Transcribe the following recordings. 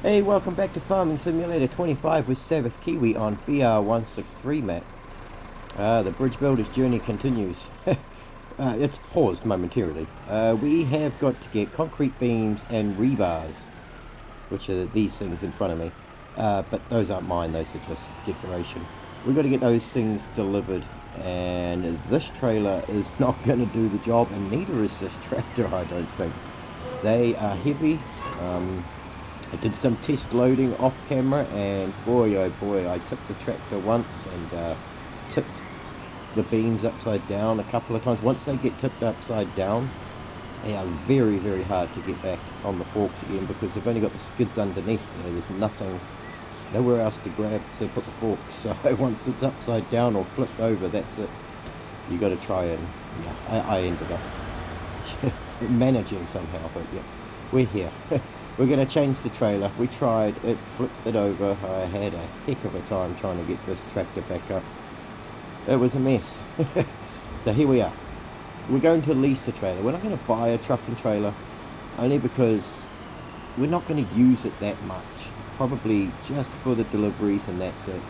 Hey, welcome back to Farming Simulator 25 with Sabbath Kiwi on BR163 map. The bridge builder's journey continues. It's paused momentarily. We have got to get concrete beams and rebars, which are these things in front of me. But those aren't mine, those are just decoration. We've got to get those things delivered, and this trailer is not going to do the job, and neither is this tractor, I don't think. They are heavy. I did some test loading off camera, and boy oh boy, I tipped the tractor once and tipped the beams upside down a couple of times. Once they get tipped upside down, they are very, very hard to get back on the forks again because they've only got the skids underneath there. There's nothing, nowhere else to grab to put the forks. So once it's upside down or flipped over, that's it. You got to try and, yeah, I ended up managing somehow, but yeah, we're here. We're going to change the trailer. We tried, it flipped it over. I had a heck of a time trying to get this tractor back up. It was a mess. So here we are. We're going to lease the trailer. We're not going to buy a truck and trailer, only because we're not going to use it that much. Probably just for the deliveries and that's it.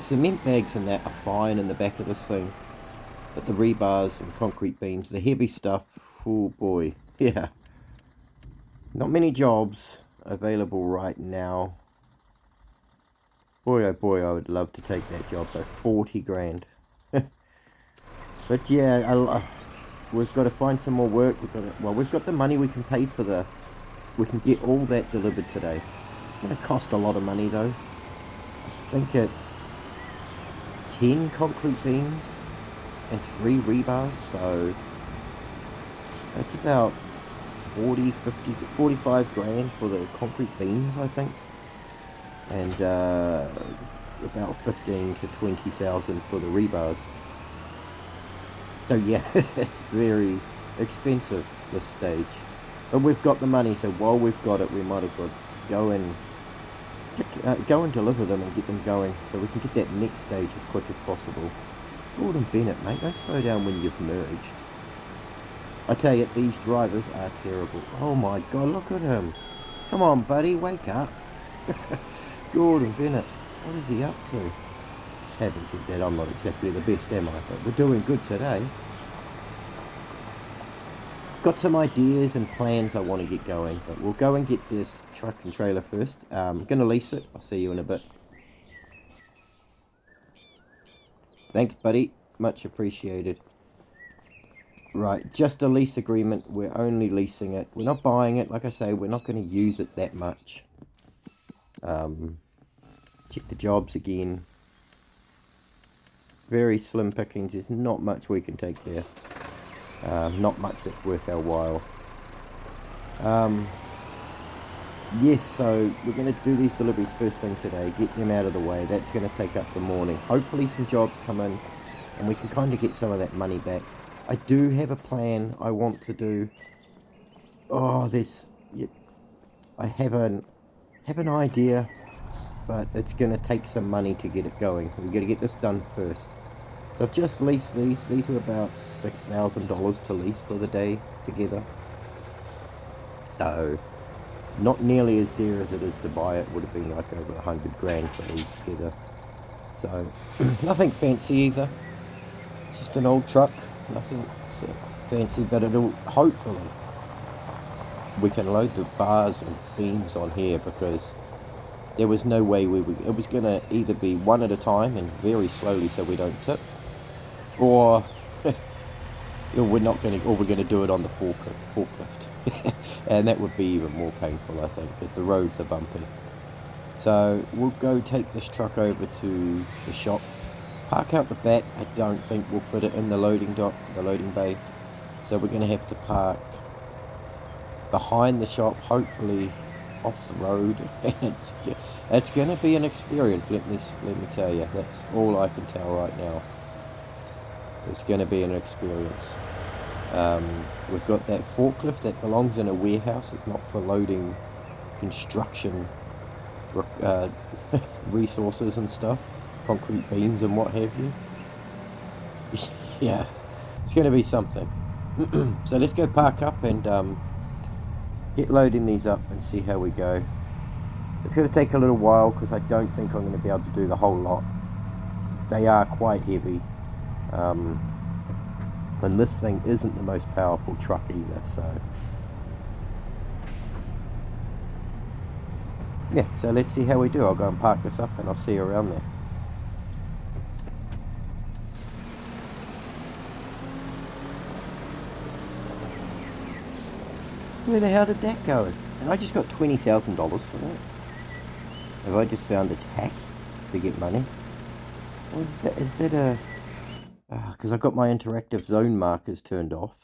Cement bags and that are fine in the back of this thing. But the rebars and concrete beams, the heavy stuff, oh boy, yeah. Not many jobs available right now. Boy oh boy, I would love to take that job though. 40 grand. But yeah, we've got to find some more work. We've got the money, we can pay for we can get all that delivered today. It's going to cost a lot of money though. I think it's 10 concrete beams and 3 rebars, so that's about 40, 50, 45 grand for the concrete beams, I think, and about 15 to 20,000 for the rebars. So yeah, it's very expensive this stage, but we've got the money, so while we've got it, we might as well go and deliver them and get them going, so we can get that next stage as quick as possible. Gordon Bennett, mate, don't slow down when you've merged. I tell you, these drivers are terrible. Oh my god, look at him. Come on, buddy, wake up. Gordon Bennett, what is he up to? Having said that, I'm not exactly the best, am I? But we're doing good today. Got some ideas and plans I want to get going, but we'll go and get this truck and trailer first. I'm going to lease it. I'll see you in a bit. Thanks, buddy. Much appreciated. Right, just a lease agreement. We're only leasing it. We're not buying it. Like I say, we're not going to use it that much. Check the jobs again. Very slim pickings. There's not much we can take there. Not much that's worth our while. Yes, so we're going to do these deliveries first thing today. Get them out of the way. That's going to take up the morning. Hopefully some jobs come in and we can kind of get some of that money back. I do have a plan I want to do. Oh, I have an idea, but it's going to take some money to get it going. We've got to get this done first. So I've just leased these. These were about $6,000 to lease for the day together. So not nearly as dear as it is to buy it. Would have been like over 100 grand for these together. So nothing fancy either. It's just an old truck. Nothing fancy, but it'll hopefully we can load the bars and beams on here, because there was no way it was going to either be one at a time and very slowly so we don't tip, or we're going to do it on the forklift. And that would be even more painful, I think, because the roads are bumpy. So we'll go take this truck over to the shop. Park out the back. I don't think we'll fit it in the loading dock, the loading bay. So we're going to have to park behind the shop, hopefully off the road. It's going to be an experience, let me tell you. That's all I can tell right now. It's going to be an experience. We've got that forklift that belongs in a warehouse. It's not for loading construction resources and stuff. Concrete beams and what have you. Yeah, it's going to be something. So let's go park up and get loading these up and see how we go. It's going to take a little while because I don't think I'm going to be able to do the whole lot. They are quite heavy. And this thing isn't the most powerful truck either, so... yeah, so let's see how we do. I'll go and park this up and I'll see you around there. Where the hell did that go? And I just got $20,000 for that. Have I just found it's hacked to get money? What is that? Is that a... because I've got my interactive zone markers turned off.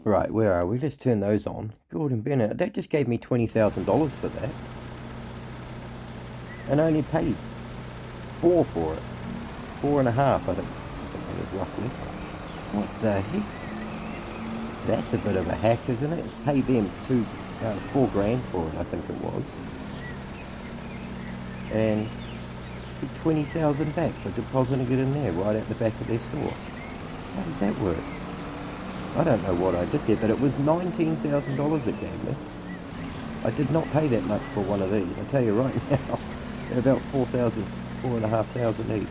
Right, where are we? Let's turn those on. Gordon Bennett, that just gave me $20,000 for that. And I only paid $4 for it. $4.5, I think that was roughly. What the heck? That's a bit of a hack, isn't it? Pay them $4 grand for it, I think it was. And 20,000 back for depositing it in there, right at the back of their store. How does that work? I don't know what I did there, but it was $19,000 it gave me. I did not pay that much for one of these. I tell you right now, they're about $4,500 each.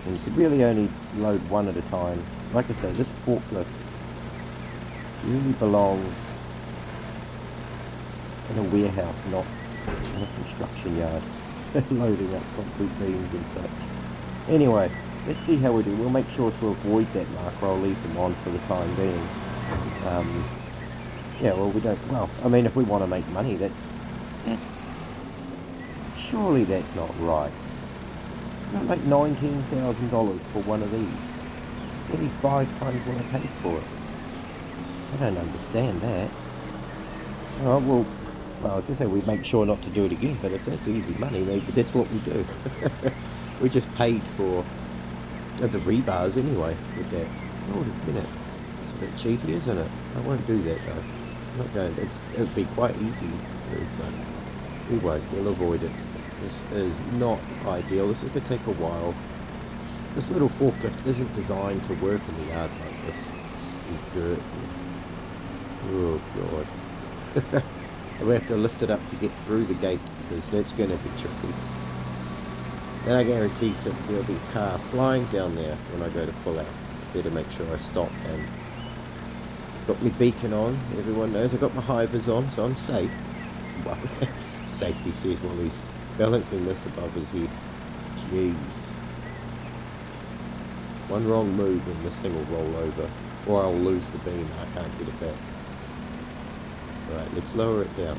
And you could really only load one at a time. Like I say, this forklift really belongs in a warehouse, not in a construction yard, loading up concrete beams and such. Anyway, let's see how we do. We'll make sure to avoid that marker. I'll leave them on for the time being. Yeah, well, we don't... well, I mean, if we want to make money, that's... surely that's not right. Not like $19,000 for one of these. It's nearly 5 times what I paid for it. I don't understand that. Oh, well, I was going to say we make sure not to do it again, but if that's easy money, maybe that's what we do. We just paid for the rebars anyway with that. Oh, it's a bit cheeky, isn't it? I won't do that though. I'm not going to. It would be quite easy to do, but we won't. We'll avoid it. This is not ideal. This is going to take a while. This little forklift isn't designed to work in the yard like this. With dirt. Oh god. We have to lift it up to get through the gate because that's going to be tricky. And I guarantee there'll be a car flying down there when I go to pull out. Better make sure I stop. And got my beacon on. Everyone knows I've got my hivers on, so I'm safe. Well, safe, he says, while he's balancing this above his head. Jeez. One wrong move and this thing will roll over. Or I'll lose the beam and I can't get it back. Right, let's lower it down.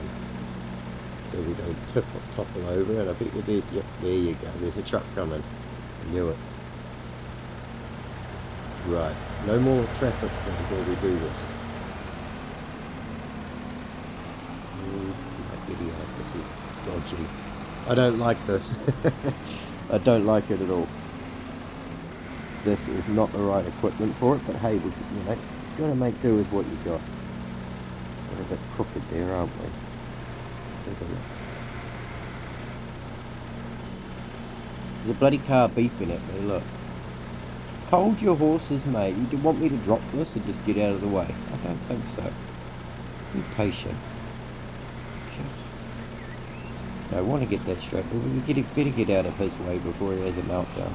So we don't topple over. And I bet you there's... yep, there you go. There's a truck coming. I knew it. Right. No more traffic before we do this. Idiot. This is dodgy. I don't like this. I don't like it at all. This is not the right equipment for it, but hey, we, you know, gotta make do with what you got. We're a bit crooked there, aren't we? Let's have a look. There's a bloody car beeping at me, look. Hold your horses, mate. You want me to drop this or just get out of the way? I don't think so. Be patient. I want to get that straight, but we better get out of his way before he has a meltdown.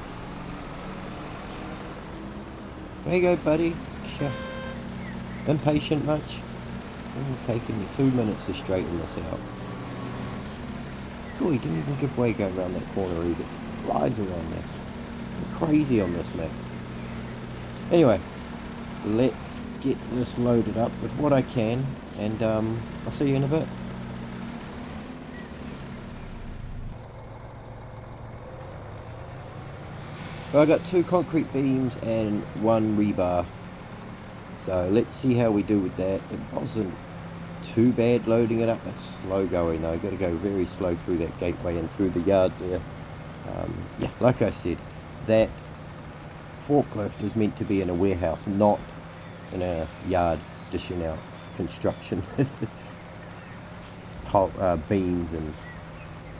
There you go, buddy. Impatient much? It's taking me 2 minutes to straighten this out. Cool, he didn't even give way go around that corner either. Flies around there. I'm crazy on this map. Anyway, let's get this loaded up with what I can, and I'll see you in a bit. Well, I got 2 concrete beams and 1 rebar. So let's see how we do with that. It wasn't too bad loading it up. It's slow going though. Got to go very slow through that gateway and through the yard there. Yeah, like I said, that forklift is meant to be in a warehouse, not in a yard dishing out construction beams and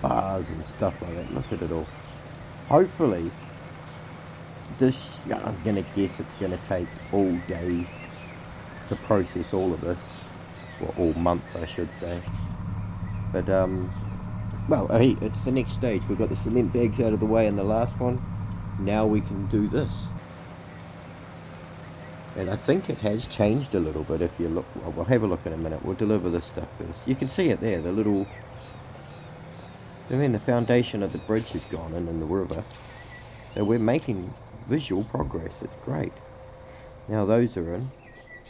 bars and stuff like that. Look at it all. Hopefully this, yeah, I'm gonna guess it's gonna take all day to process all of this, or all month I should say. But well, hey, it's the next stage. We've got the cement bags out of the way in the last one. Now we can do this. And I think it has changed a little bit if you look. Well, we'll have a look in a minute. We'll deliver this stuff first. You can see it there, the little... I mean, the foundation of the bridge has gone in the river. So we're making visual progress. It's great. Now those are in.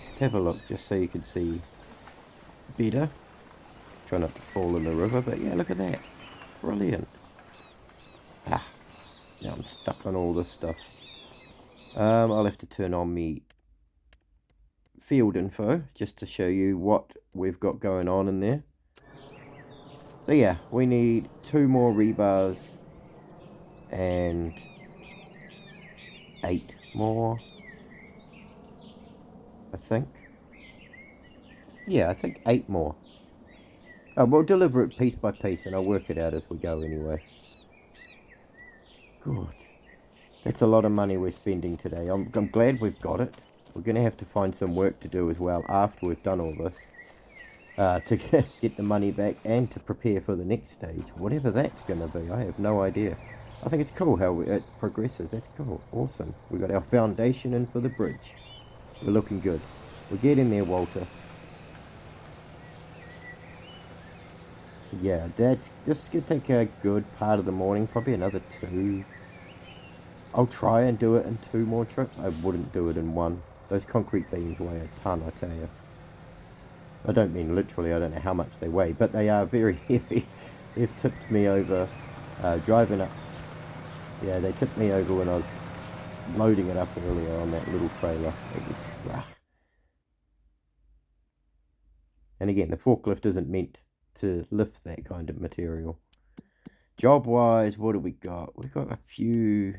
Let's have a look just so you can see better. Try not to fall in the river, but yeah, look at that. Brilliant. Ah, now I'm stuck on all this stuff. I'll have to turn on me field info just to show you what we've got going on in there. So yeah, we need 2 more rebars and 8 more, I think. Yeah, I think 8 more. We'll deliver it piece by piece and I'll work it out as we go anyway. Good. That's a lot of money we're spending today. I'm glad we've got it. We're going to have to find some work to do as well after we've done all this. To get the money back and to prepare for the next stage. Whatever that's going to be, I have no idea. I think it's cool how it progresses. That's cool. Awesome. We've got our foundation in for the bridge. We're looking good. We're getting there, Walter. Yeah, this is going to take a good part of the morning. Probably another 2. I'll try and do it in 2 more trips. I wouldn't do it in 1. Those concrete beams weigh a ton, I tell you. I don't mean literally, I don't know how much they weigh, but they are very heavy. They've tipped me over driving up. Yeah, they tipped me over when I was loading it up earlier on that little trailer. It was... And again, the forklift isn't meant to lift that kind of material. Job-wise, what do we got? We've got a few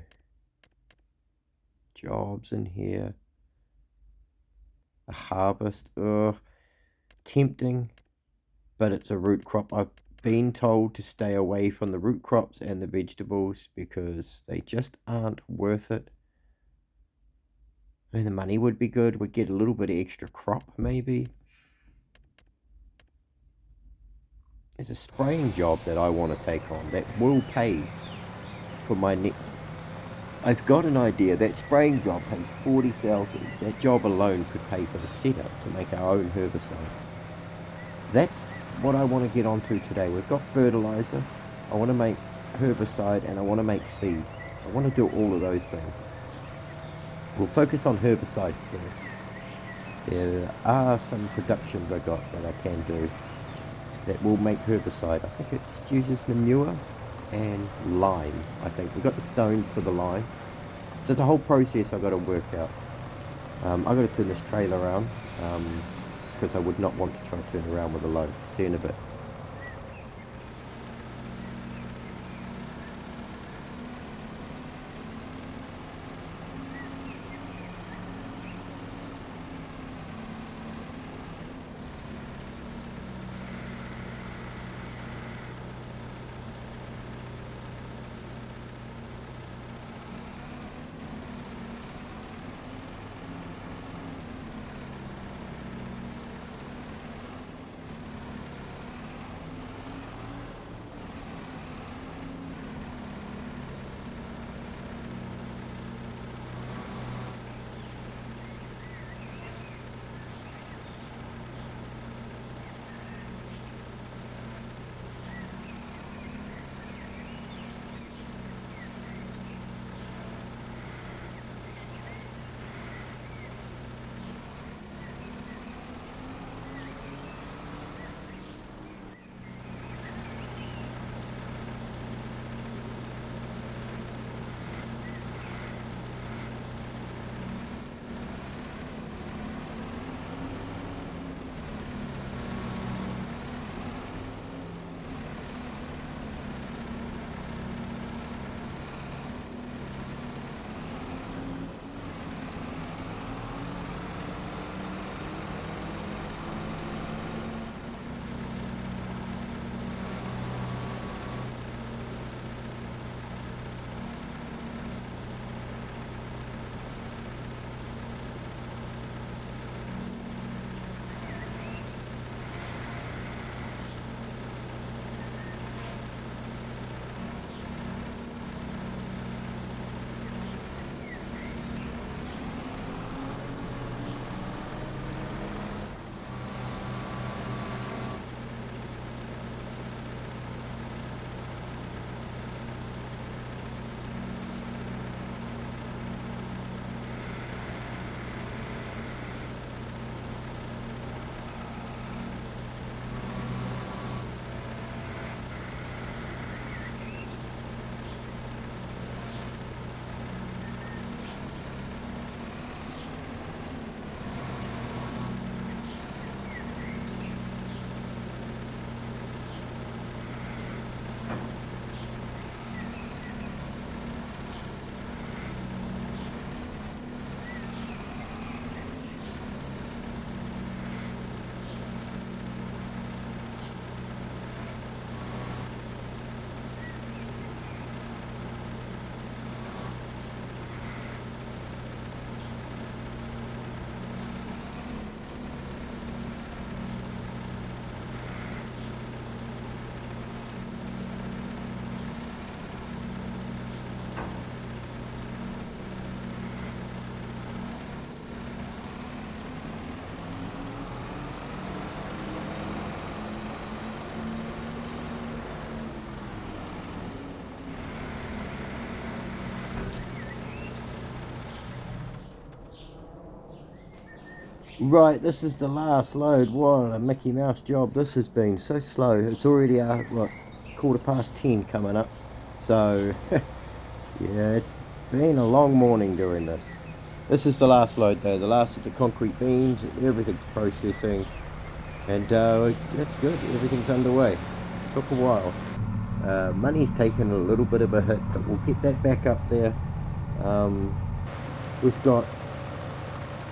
jobs in here. A harvest. Tempting, but it's a root crop. I've been told to stay away from the root crops and the vegetables because they just aren't worth it. I mean, the money would be good. We'd get a little bit of extra crop, maybe. There's a spraying job that I want to take on that will pay for my net. I've got an idea. That spraying job pays 40,000. That job alone could pay for the setup to make our own herbicide. That's what I want to get onto today. We've got fertilizer. I want to make herbicide and I want to make seed. I want to do all of those things. We'll focus on herbicide first. There are some productions I got that I can do that will make herbicide. I think it just uses manure and lime. I think we've got the stones for the lime. So it's a whole process I've got to work out. I've got to turn this trailer around. Because I would not want to try to turn around with a load. See you in a bit. Right, this is the last load. What a Mickey Mouse job this has been. So slow. It's already, what, 10:15 coming up. So, yeah, it's been a long morning doing this. This is the last load though, the last of the concrete beams. Everything's processing. And that's good. Everything's underway. Took a while. Money's taken a little bit of a hit, but we'll get that back up there. Um, we've got,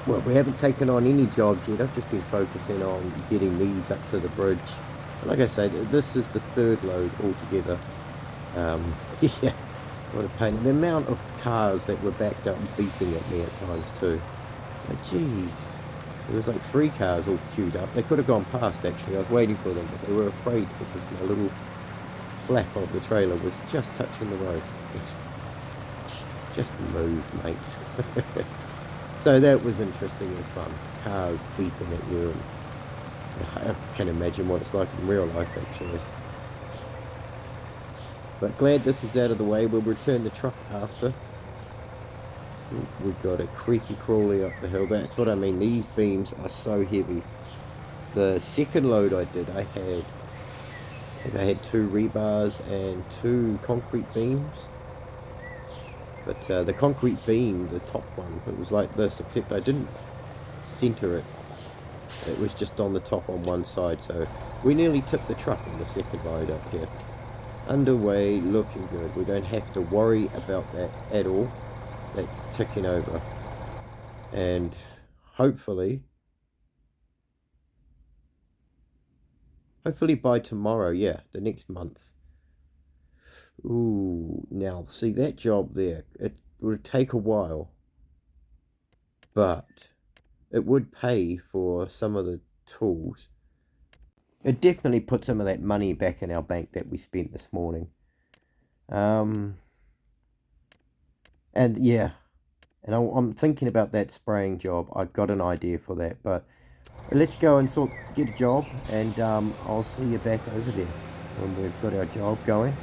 well, we haven't taken on any jobs yet. I've just been focusing on getting these up to the bridge. Like I say, this is the third load altogether. Yeah, what a pain. The amount of cars that were backed up and beeping at me at times too. It's like, geez. There was like 3 cars all queued up. They could have gone past actually. I was waiting for them, but they were afraid because my little flap of the trailer was just touching the road. It's just move, mate. So that was interesting and fun. Cars beeping at you, and I can imagine what it's like in real life actually. But glad this is out of the way. We'll return the truck after. We've got a creepy crawly up the hill. That's what I mean. These beams are so heavy. The second load I did, I had 2 rebars and 2 concrete beams. But the concrete beam, the top one, it was like this, except I didn't center it. It was just on the top on one side, so we nearly tipped the truck on the second load up here. Underway, looking good. We don't have to worry about that at all. That's ticking over. And hopefully by tomorrow, yeah, the next month. Ooh, now see that job there, it would take a while, but it would pay for some of the tools. It definitely put some of that money back in our bank that we spent this morning. And yeah, and I'm thinking about that spraying job. I've got an idea for that, but let's go and get a job, and I'll see you back over there when we've got our job going.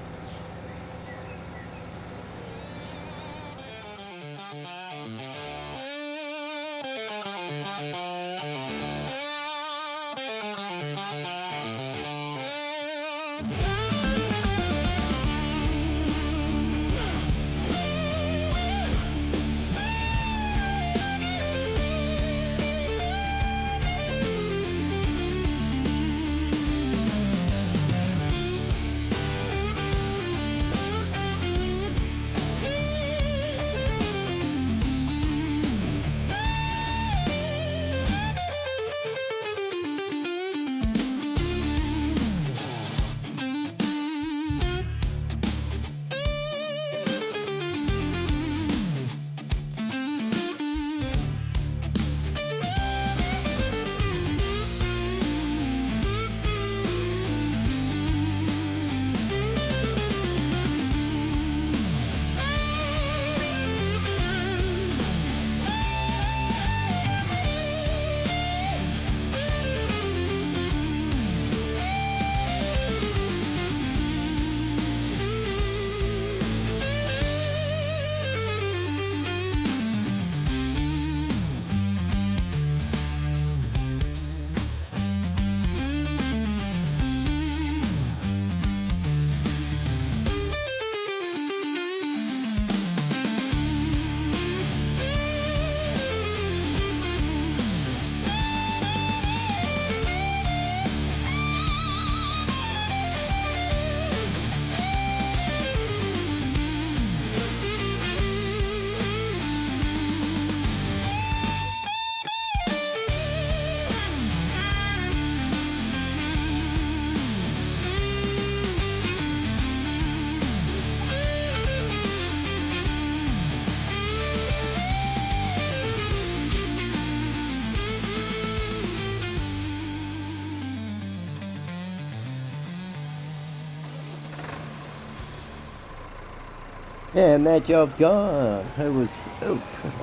And that job's gone. It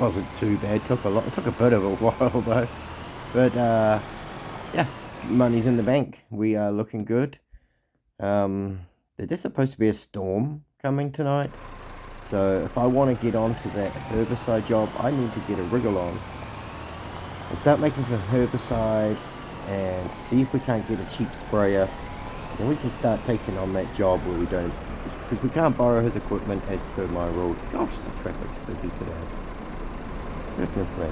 wasn't too bad. It took a bit of a while though. But yeah, money's in the bank. We are looking good. There's supposed to be a storm coming tonight. So if I want to get onto that herbicide job, I need to get a wriggle on. and start making some herbicide and see if we can't get a cheap sprayer. Then we can start taking on that job where we don't, because we can't borrow his equipment as per my rules. Gosh, the traffic's busy today. Goodness me.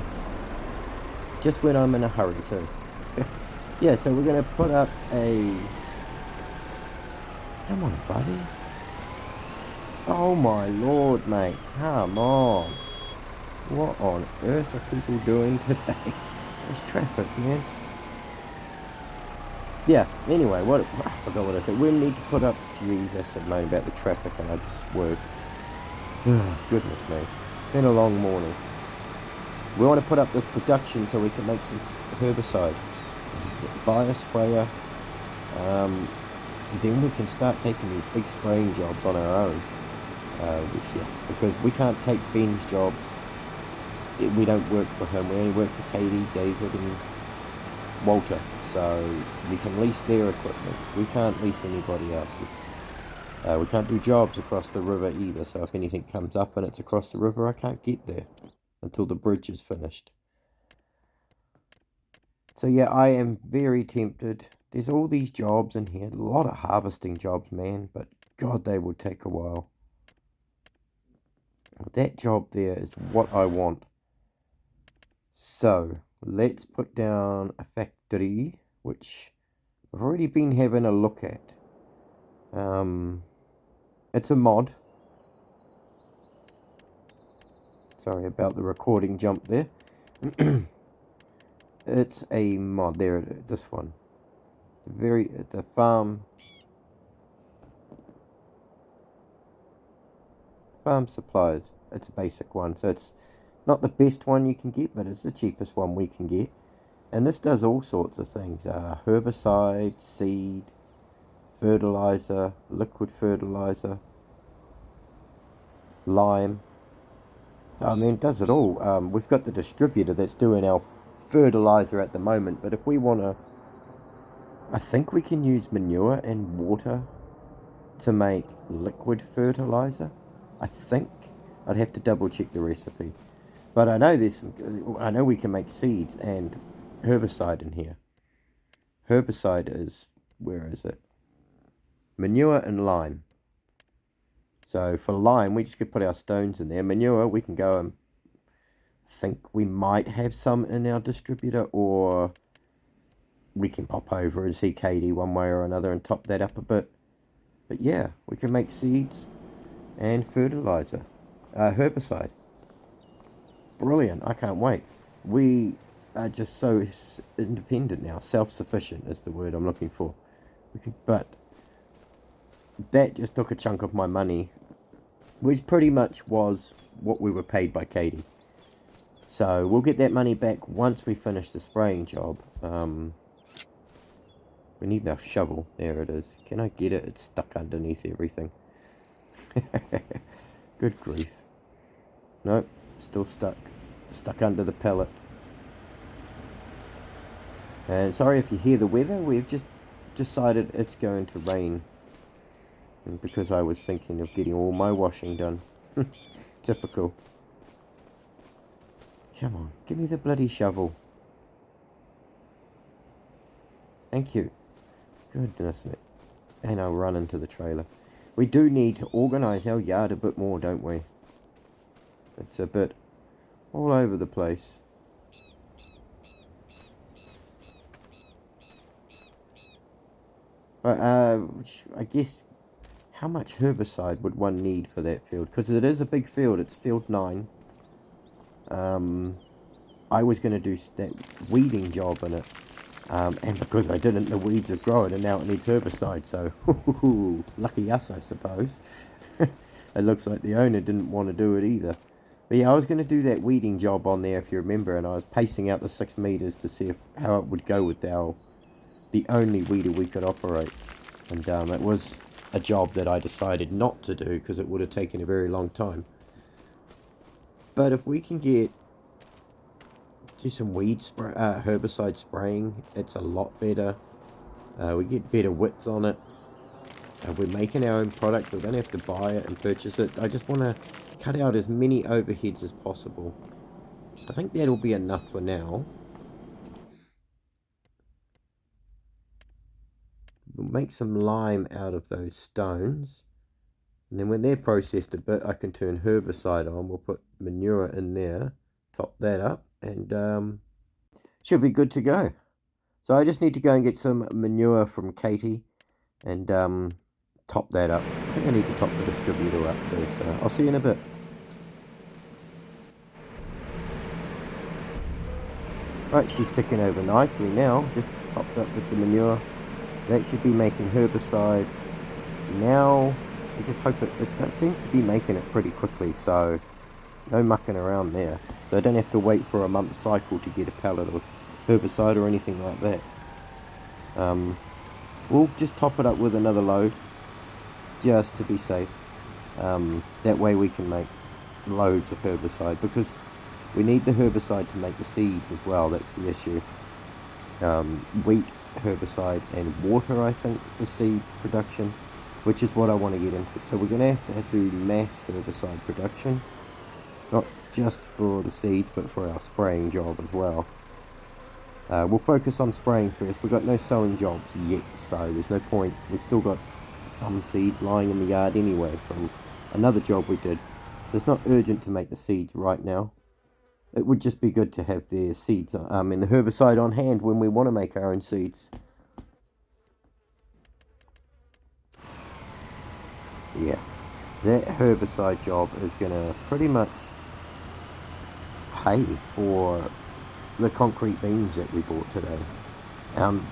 Just when I'm in a hurry too. Yeah, so we're going to put up a... Come on, buddy. Oh my lord, mate. Come on. What on earth are people doing today? There's traffic, man. Yeah, anyway, I forgot what I said. We need to put up... Jeez, I said moan about the traffic and I just worked. Goodness me. Been a long morning. We want to put up this production so we can make some herbicide. Buy a sprayer. Then we can start taking these big spraying jobs on our own. Because we can't take Ben's jobs. We don't work for him. We only work for Katie, David and Walter. So we can lease their equipment. We can't lease anybody else's. We can't do jobs across the river either. So if anything comes up and it's across the river, I can't get there until the bridge is finished. So yeah, I am very tempted. There's all these jobs in here. A lot of harvesting jobs, man. But God, they will take a while. That job there is what I want. So let's put down a factory, which I've already been having a look at. It's a mod. Sorry about the recording jump there. It's a mod. There it is. This one. It's a farm supplies. It's a basic one, so it's not the best one you can get, but it's the cheapest one we can get. And this does all sorts of things: herbicide, seed, fertilizer, liquid fertilizer, lime. So I mean, it does it all. We've got the distributor that's doing our fertilizer at the moment, but if we want to, I think we can use manure and water to make liquid fertilizer. I think. I'd have to double check the recipe. But I know we can make seeds and herbicide in here. Herbicide is, where is it? Manure and lime. So for lime, we just could put our stones in there. Manure, we can go and think we might have some in our distributor, or we can pop over and see Katie one way or another and top that up a bit. But yeah, we can make seeds and fertilizer. Herbicide. Brilliant. I can't wait. We are just so independent now. Self-sufficient is the word I'm looking for. But that just took a chunk of my money, which pretty much was what we were paid by Katie. So we'll get that money back once we finish the spraying job. We need our shovel. There it is. Can I get it? It's stuck underneath everything. Good grief. Nope, still stuck. Stuck under the pellet. And sorry if you hear the weather. We've just decided it's going to rain. And because I was thinking of getting all my washing done. Typical. Come on, give me the bloody shovel. Thank you. Goodness me. And I'll run into the trailer. We do need to organise our yard a bit more, don't we? It's a bit all over the place. I guess, how much herbicide would one need for that field? Because it is a big field. It's field 9. I was going to do that weeding job in it. And because I didn't, the weeds have grown and now it needs herbicide. So, lucky us, I suppose. It looks like the owner didn't want to do it either. But yeah, I was going to do that weeding job on there, if you remember, and I was pacing out the 6 meters to see how it would go with the only weeder we could operate. And it was a job that I decided not to do because it would have taken a very long time. But if we can do some herbicide spraying, it's a lot better. We get better width on it. We're making our own product. We don't have to buy it and purchase it. I just want to cut out as many overheads as possible. I think that'll be enough for now. we'll make some lime out of those stones. And then when they're processed a bit, I can turn herbicide on. We'll put manure in there, top that up, and should be good to go. So I just need to go and get some manure from Katie and top that up. I think I need to top the distributor up too, so I'll see you in a bit. Right, she's ticking over nicely now, just topped up with the manure. That should be making herbicide now. I just hope it seems to be making it pretty quickly, so no mucking around there. So I don't have to wait for a month cycle to get a pallet of herbicide or anything like that. We'll just top it up with another load, just to be safe. That way we can make loads of herbicide, because we need the herbicide to make the seeds as well. That's the issue. Wheat herbicide and water, I think, for seed production, which is what I want to get into. So we're going to have to do mass herbicide production, not just for the seeds but for our spraying job as well. We'll focus on spraying first. We've got no sowing jobs yet, so there's no point. We've still got some seeds lying in the yard anyway from another job we did. So it's not urgent to make the seeds right now. It would just be good to have the seeds and the herbicide on hand when we want to make our own seeds. Yeah, that herbicide job is going to pretty much pay for the concrete beams that we bought today.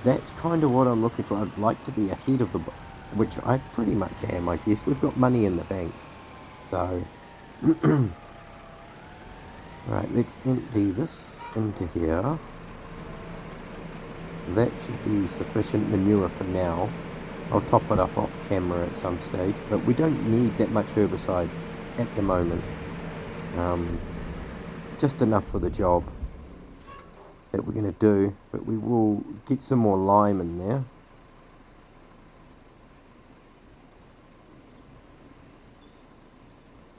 That's kind of what I'm looking for. I'd like to be ahead of the, which I pretty much am, I guess. We've got money in the bank, so right, let's empty this into here. That should be sufficient manure for now. I'll top it up off camera at some stage, but we don't need that much herbicide at the moment. Just enough for the job that we're going to do, but we will get some more lime in there.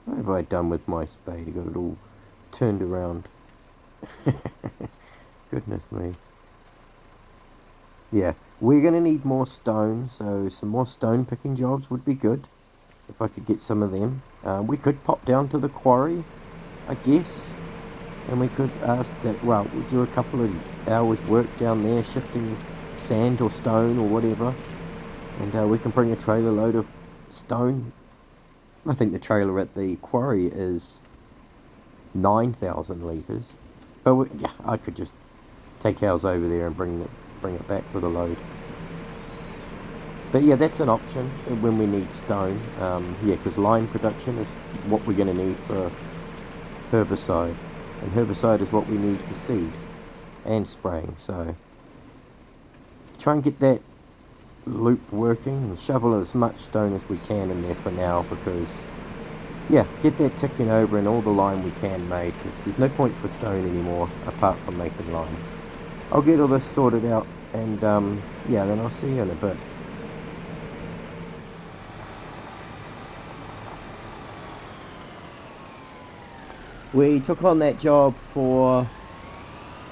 What have I done with my spade? I got it all turned around. Goodness me. Yeah, we're going to need more stone, so some more stone picking jobs would be good, if I could get some of them. We could pop down to the quarry, I guess, and we could ask that, well, we'll do a couple of hours work down there, shifting sand or stone or whatever, and we can bring a trailer load of stone. I think the trailer at the quarry is 9,000 litres, but yeah, I could just take ours over there and bring it back with a load. But yeah, that's an option when we need stone. Yeah, because lime production is what we're going to need for herbicide, and herbicide is what we need for seed and spraying. So try and get that loop working and shovel as much stone as we can in there for now, because yeah, get that ticking over and all the lime we can make, because there's no point for stone anymore apart from making lime. I'll get all this sorted out, and yeah, then I'll see you in a bit. We took on that job for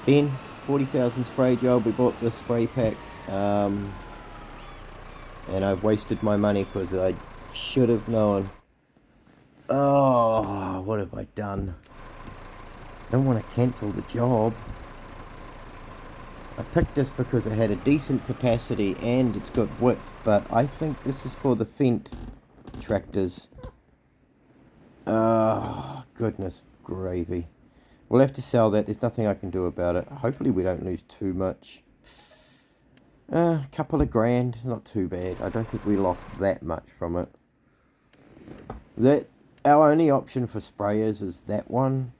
Ben, 40,000 spray job. We bought the spray pack, and I've wasted my money because I should have known. Oh, what have I done? I don't want to cancel the job. I picked this because it had a decent capacity and it's got width, but I think this is for the Fendt tractors. Goodness gravy. We'll have to sell that. There's nothing I can do about it. Hopefully we don't lose too much. A couple of grand, not too bad. I don't think we lost that much from it. Our only option for sprayers is that one.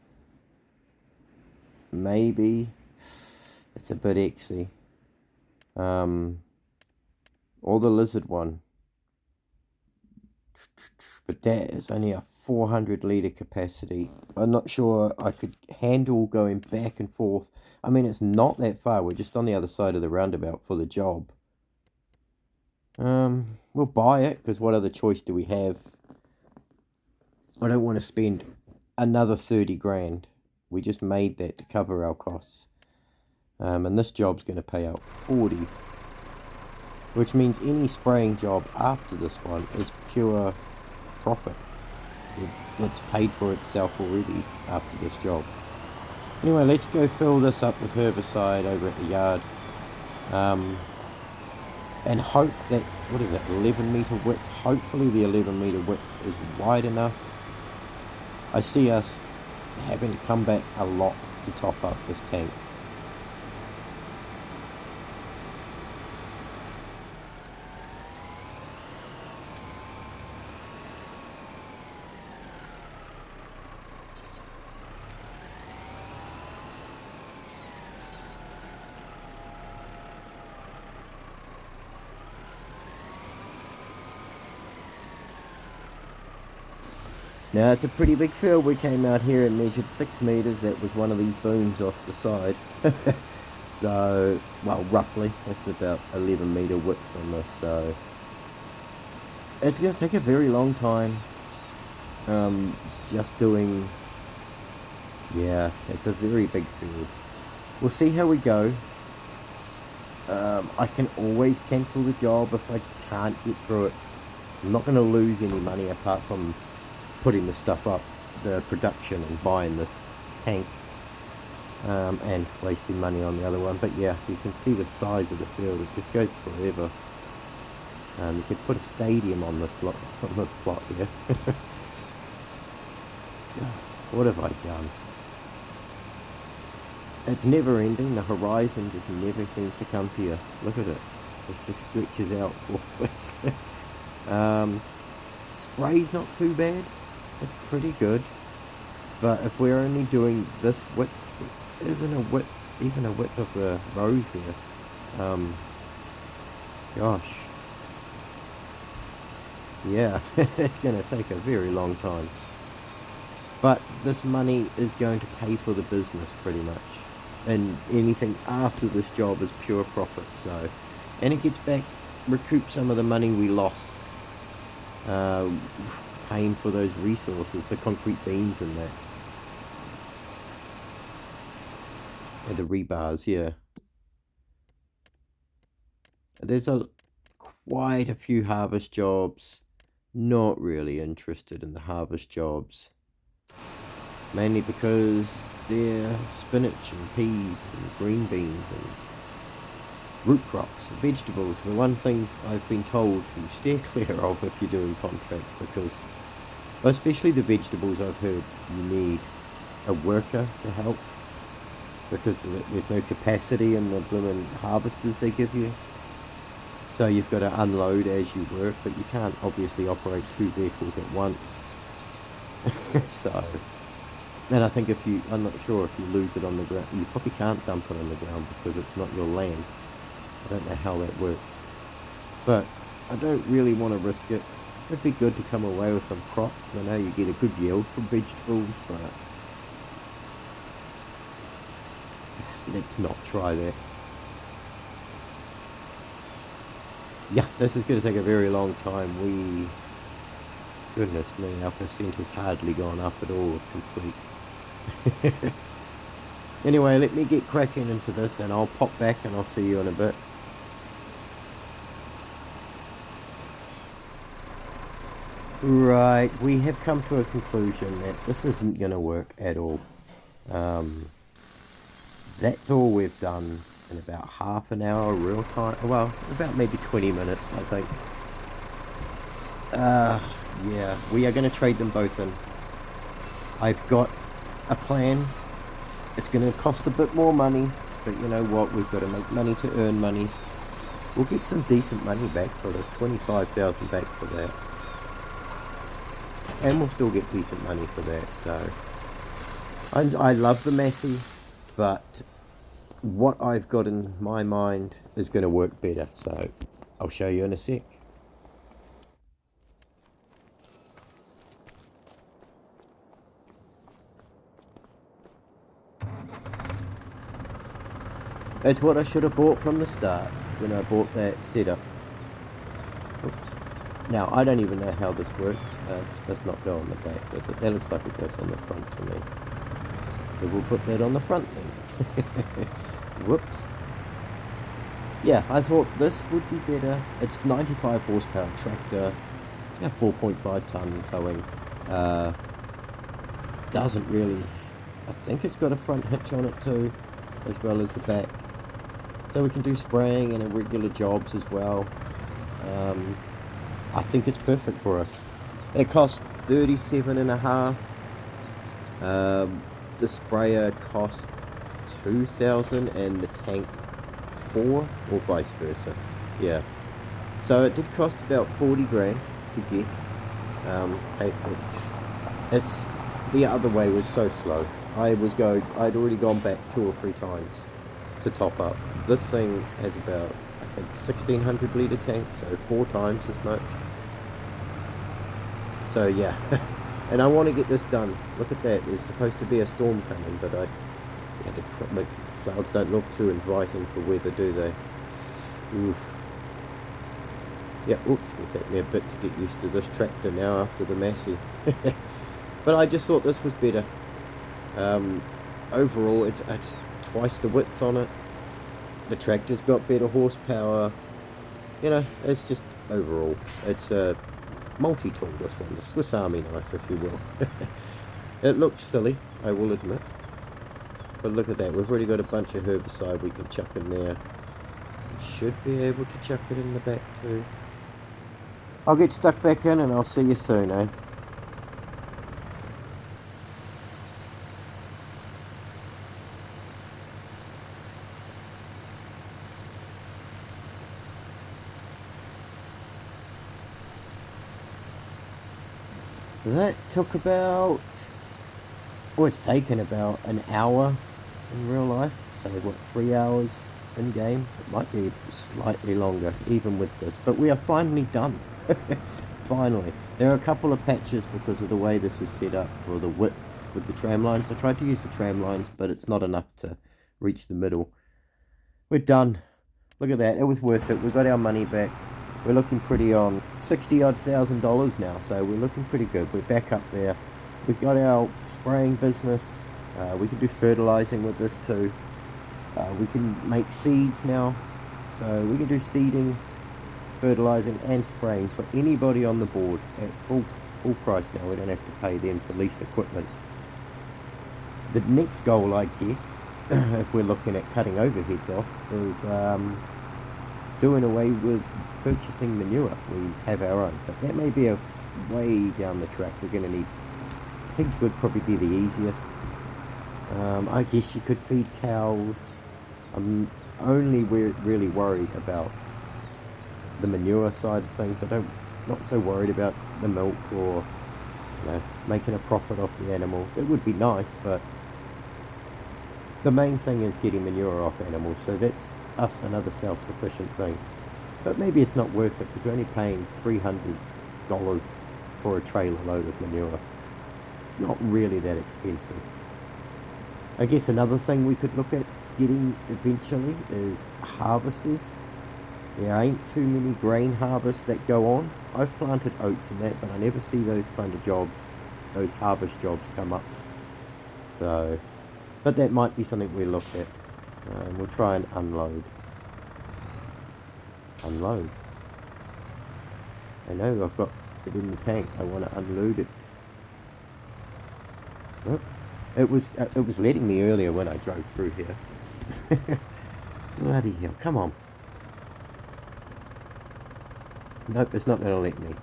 Maybe. It's a bit exy. Or the lizard one. But that is only a 400 litre capacity. I'm not sure I could handle going back and forth. I mean, it's not that far. We're just on the other side of the roundabout for the job. We'll buy it, because what other choice do we have? I don't want to spend another 30 grand. We just made that to cover our costs. And this job's going to pay out 40. which means any spraying job after this one is pure profit. It's paid for itself already after this job. Anyway, let's go fill this up with herbicide over at the yard. And hope that, what is it, 11 meter width, hopefully the 11 meter width is wide enough. I see us having to come back a lot to top up this tank. Now it's a pretty big field. We came out here and measured 6 meters. That was one of these booms off the side. So, well, roughly, that's about 11 meter width on this. So it's going to take a very long time. Just doing, yeah, it's a very big field. We'll see how we go. I can always cancel the job if I can't get through it. I'm not going to lose any money apart from putting the stuff up, the production, and buying this tank, and wasting money on the other one. But yeah, you can see the size of the field. It just goes forever. You could put a stadium on this plot here. What have I done? It's never ending. The horizon just never seems to come to you. Look at it. It just stretches out forwards. Spray's not too bad. It's pretty good. But if we're only doing this width, which isn't a width, even a width of the rows here. Gosh. Yeah, it's going to take a very long time. But this money is going to pay for the business pretty much. And anything after this job is pure profit. So, and it gets back, recoup some of the money we lost. Paying for those resources, the concrete beams and that. And the rebars, yeah. There's quite a few harvest jobs. Not really interested in the harvest jobs. Mainly because they're spinach and peas and green beans and root crops, vegetables. The one thing I've been told to steer clear of if you're doing contracts, because especially the vegetables, I've heard you need a worker to help because there's no capacity in the blooming harvesters they give you. So you've got to unload as you work, but you can't obviously operate 2 vehicles at once. So, and I think I'm not sure if you lose it on the ground, you probably can't dump it on the ground because it's not your land. I don't know how that works. But I don't really want to risk it. It'd be good to come away with some crops. I know you get a good yield from vegetables, but let's not try that. Yeah, this is going to take a very long time. Goodness me, our percent has hardly gone up at all complete. Anyway, let me get cracking into this and I'll pop back and I'll see you in a bit. Right, we have come to a conclusion that this isn't going to work at all. That's all we've done in about half an hour real time. Well, about maybe 20 minutes, I think. Yeah, we are going to trade them both in. I've got a plan. It's going to cost a bit more money, but you know what? We've got to make money to earn money. We'll get some decent money back for this, 25,000 back for that. And we'll still get decent money for that, so I love the Massey, but what I've got in my mind is going to work better, so I'll show you in a sec. That's what I should have bought from the start when I bought that setup. Oops. Now, I don't even know how this works. It does not go on the back, does it? That looks like it goes on the front to me. So we'll put that on the front then. Whoops. Yeah, I thought this would be better. It's 95 horsepower tractor. It's got 4.5 ton towing. Uh, doesn't really. I think it's got a front hitch on it too, as well as the back. So we can do spraying and irregular jobs as well. Um, I think it's perfect for us. It cost 37 and a half. The sprayer cost 2,000 and the tank 4 or vice versa. Yeah. So it did cost about 40 grand to get. It's the other way was so slow. I'd already gone back 2 or 3 times to top up. This thing has about, I think, 1600 litre tank, so 4 times as much. So yeah, and I want to get this done. Look at that. There's supposed to be a storm coming, but the clouds don't look too inviting for weather, do they? Oof. Yeah, oops, it'll take me a bit to get used to this tractor now after the Massey. But I just thought this was better. Overall, it's twice the width on it. The tractor's got better horsepower. You know, it's just overall, it's a multi-tool, this one, the Swiss Army knife, if you will. It looks silly, I will admit. But look at that, we've already got a bunch of herbicide we can chuck in there. We should be able to chuck it in the back too. I'll get stuck back in and I'll see you soon, eh? That took about, well, it's taken about an hour in real life. So what, 3 hours in game? It might be slightly longer, even with this. But we are finally done. Finally. There are a couple of patches because of the way this is set up for the width with the tram lines. I tried to use the tram lines, but it's not enough to reach the middle. We're done. Look at that. It was worth it. We got our money back. We're looking pretty on 60 odd thousand dollars now, so we're looking pretty good. We're back up there. We got our spraying business. We can do fertilizing with this too. We can make seeds now, so we can do seeding, fertilizing and spraying for anybody on the board at full price now. We don't have to pay them to lease equipment. The next goal, I guess, if we're looking at cutting overheads off, is doing away with purchasing manure. We have our own, but that may be a way down the track. We're going to need pigs. Would probably be the easiest. I guess you could feed cows. I'm only really worried about the manure side of things. Not so worried about the milk or making a profit off the animals. It would be nice, but the main thing is getting manure off animals. So that's us another self-sufficient thing. But maybe it's not worth it because we're only paying $300 for a trailer load of manure. It's not really that expensive. I guess another thing we could look at getting eventually is harvesters. There ain't too many grain harvests that go on. I've planted oats and that, but I never see those kind of jobs, those harvest jobs come up. So, but that might be something we look at. We'll try and unload. Unload. I know I've got it in the tank. I want to unload it. Oh, it was letting me earlier when I drove through here. Bloody hell! Come on. Nope, it's not going to let me.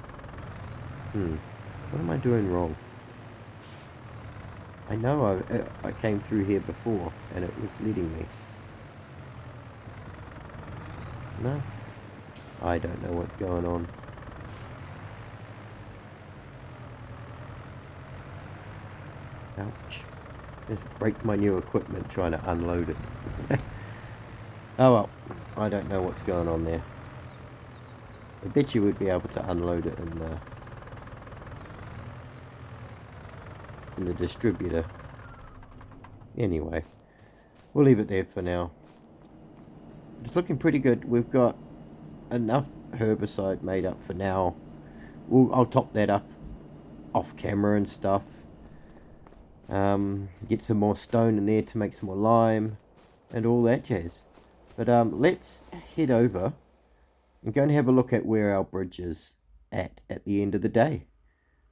What am I doing wrong? I know I came through here before and it was letting me. No? I don't know what's going on. Ouch. Just break my new equipment trying to unload it. Oh well, I don't know what's going on there. I bet you would be able to unload it in the distributor. Anyway, we'll leave it there for now. It's looking pretty good. We've got enough herbicide made up for now. I'll top that up off camera and stuff. Get some more stone in there to make some more lime and all that jazz. But let's head over and go and have a look at where our bridge is at the end of the day.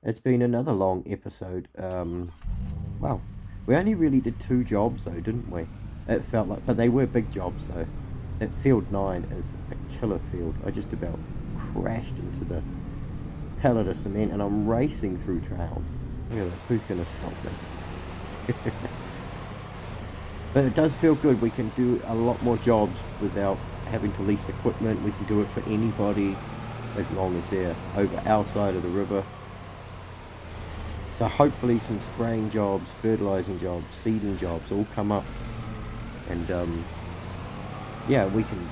It's been another long episode. Wow. We only really did 2 jobs though, didn't we? It felt like, but they were big jobs though. That field 9 is a killer field. I just about crashed into the pallet of cement and I'm racing through trail. Look at this, who's going to stop me? But it does feel good. We can do a lot more jobs without having to lease equipment. We can do it for anybody as long as they're over our side of the river. So hopefully some spraying jobs, fertilizing jobs, seeding jobs all come up. And yeah, we can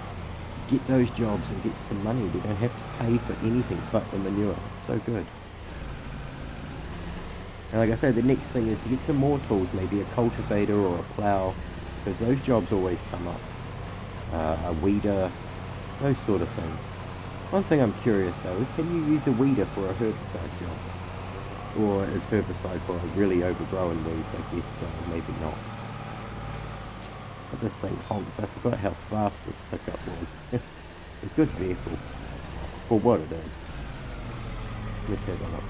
get those jobs and get some money. We don't have to pay for anything but the manure. It's so good. And like I said, the next thing is to get some more tools, maybe a cultivator or a plough, because those jobs always come up. A weeder, those sort of things. One thing I'm curious though is, can you use a weeder for a herbicide job? Or is herbicide for really overgrown weeds? I guess maybe not. But this thing honks. I forgot how fast this pickup was. It's a good vehicle for what it is. Let's have a look.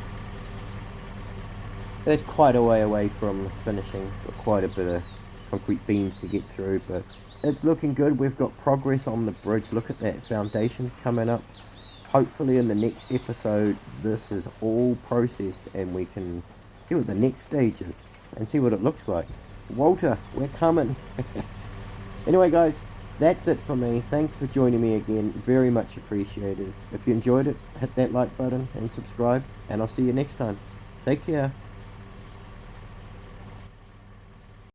That's quite a way away from finishing. Got quite a bit of concrete beams to get through, but it's looking good. We've got progress on the bridge. Look at that, foundations coming up. Hopefully in the next episode this is all processed and we can see what the next stage is and see what it looks like. Walter, we're coming. Anyway guys, that's it for me. Thanks for joining me again, very much appreciated. If you enjoyed it, hit that like button and subscribe, and I'll see you next time. Take care.